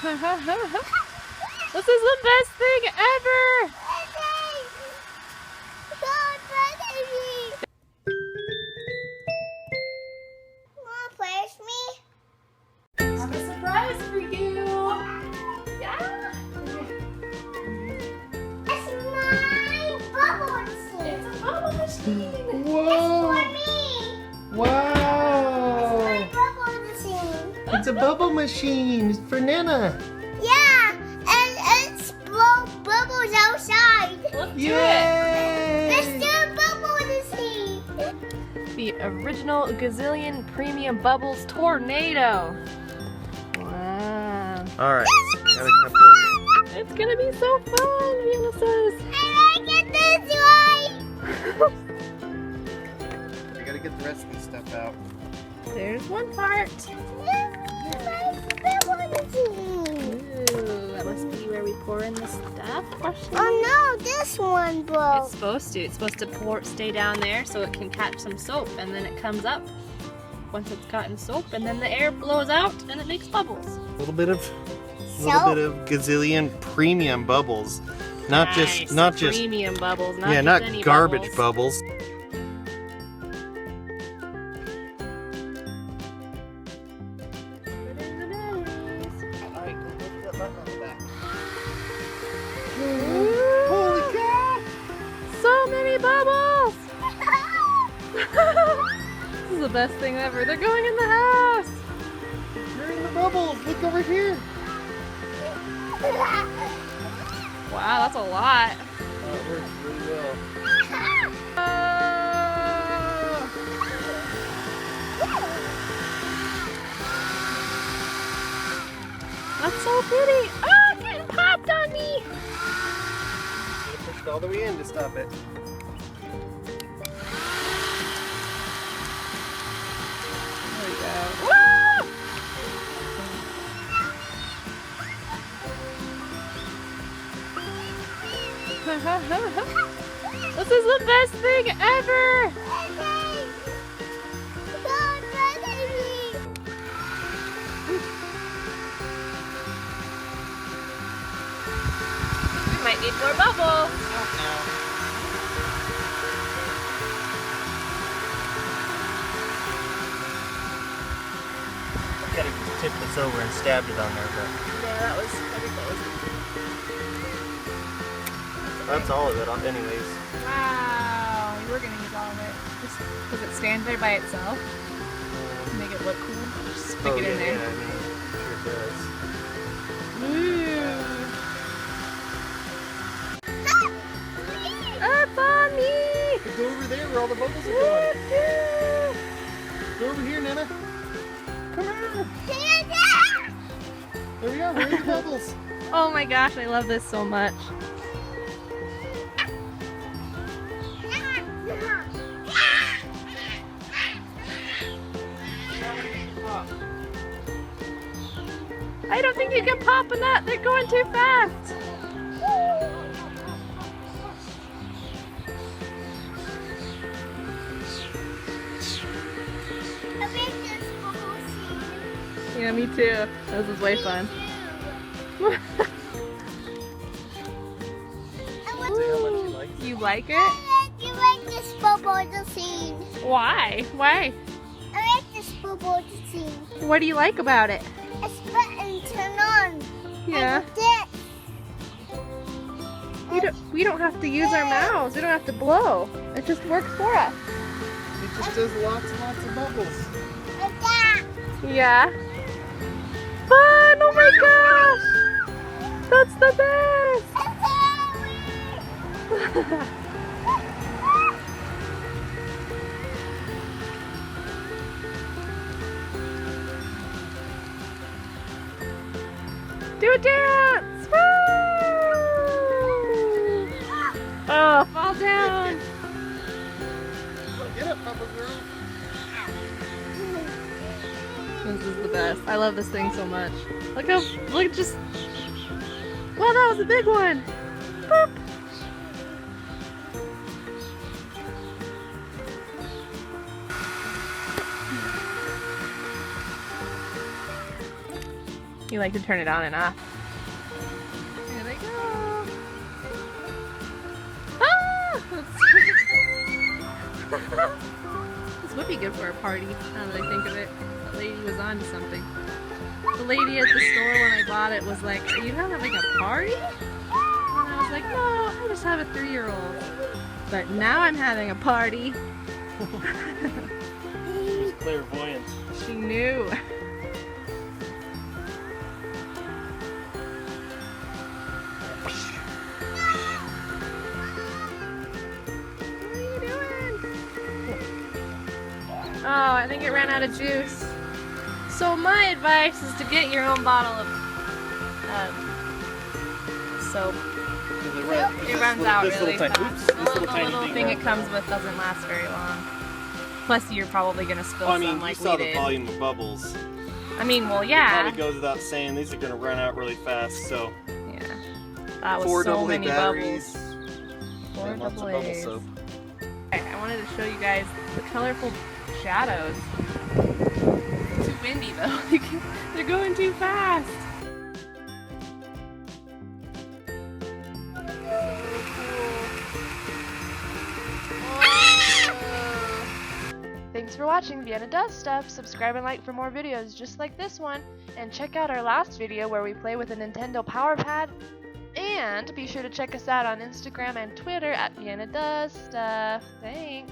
This is the best thing ever! I have a surprise for you! Yeah! It's my bubble machine. It's a bubble machine! Whoa! It's for me. Wow! My bubble machine. It's a bubble machine for Nana. Yeah, and it's bubbles outside. Look to Yay! It's the bubble machine. it! The original Gazillion Premium Bubbles Tornado. Wow. All right. Got a couple. It's gonna be so fun, Vienna says. I like it this way. We gotta get the rest of this stuff out. There's one part. My bubble machine. Ooh, that must be where we pour in the stuff. Question. Oh no, this one broke. It's supposed to. It's supposed to stay down there so it can catch some soap, and then it comes up once it's gotten soap, and then the air blows out and it makes bubbles. A little bit of Gazillion premium bubbles, not just premium bubbles. Not yeah, just not any garbage bubbles. bubbles. Put in the batteries. All right, go push that button on the back. Ooh, Holy cow! so many bubbles! This is the best thing ever. They're going in the house. You're in the bubbles. Look over here. Wow, that's a lot. Oh, it works really well. That's so pretty. Oh, it's getting popped on me. Push it all the way in to stop it. There we go. Woo! This is the best thing ever. We might need more bubbles. I gotta tip this over and stabbed it on there, but Yeah, that was, I think that was. that's all of it, anyways. Wow, we were gonna use all of it. Just, does it stand there by itself to make it look cool? Just stick it in there. Yeah, I mean, sure it does. Ooh. Up on me! Go over there where all the bubbles are going. Go over here, Nana. Come on. There we go. Where's the bubbles? Oh my gosh, I love this so much. I don't think you can pop in that. They're going too fast. Yeah, me too. This is way fun. Say how much you like it. You like it? You like this bubble scene. Why? Why? I like this bubble scene. What do you like about it? It's button turn on. Yeah. And this. We don't have to use our mouths. We don't have to blow. It just works for us. It just does lots and lots of bubbles. Like that. Yeah. Fun! Oh my gosh! That's the best! Do a dance! Woo! Oh, fall down! Get up, Papa girl. This is the best. I love this thing so much. Look how, look just, wow, that was a big one. Boop. You like to turn it on and off. Here they go. Ah! This would be good for a party, now that I think of it. That lady was on to something. The lady at the store when I bought it was like, "Are you having a party?" And I was like, "No, I just have a 3-year-old." But now I'm having a party. She's clairvoyant. She knew. What are you doing? Oh, I think it ran out of juice. So my advice is to get your own bottle of soap. It runs out really fast. The little thing it comes with doesn't last very long. Plus, you're probably gonna spill some like you saw we the did. volume of bubbles. I mean, well, yeah. Probably goes without saying, these are gonna run out really fast. So Yeah. That was 4 so AA many batteries bubbles. and lots of bubble soap. I wanted to show you guys the colorful shadows. Too windy though. They're going too fast. Thanks for watching Vienna Does Stuff. Subscribe and like for more videos just like this one. And check out our last video where we play with a Nintendo Power Pad. And be sure to check us out on Instagram and Twitter at Vienna Does Stuff. Thanks.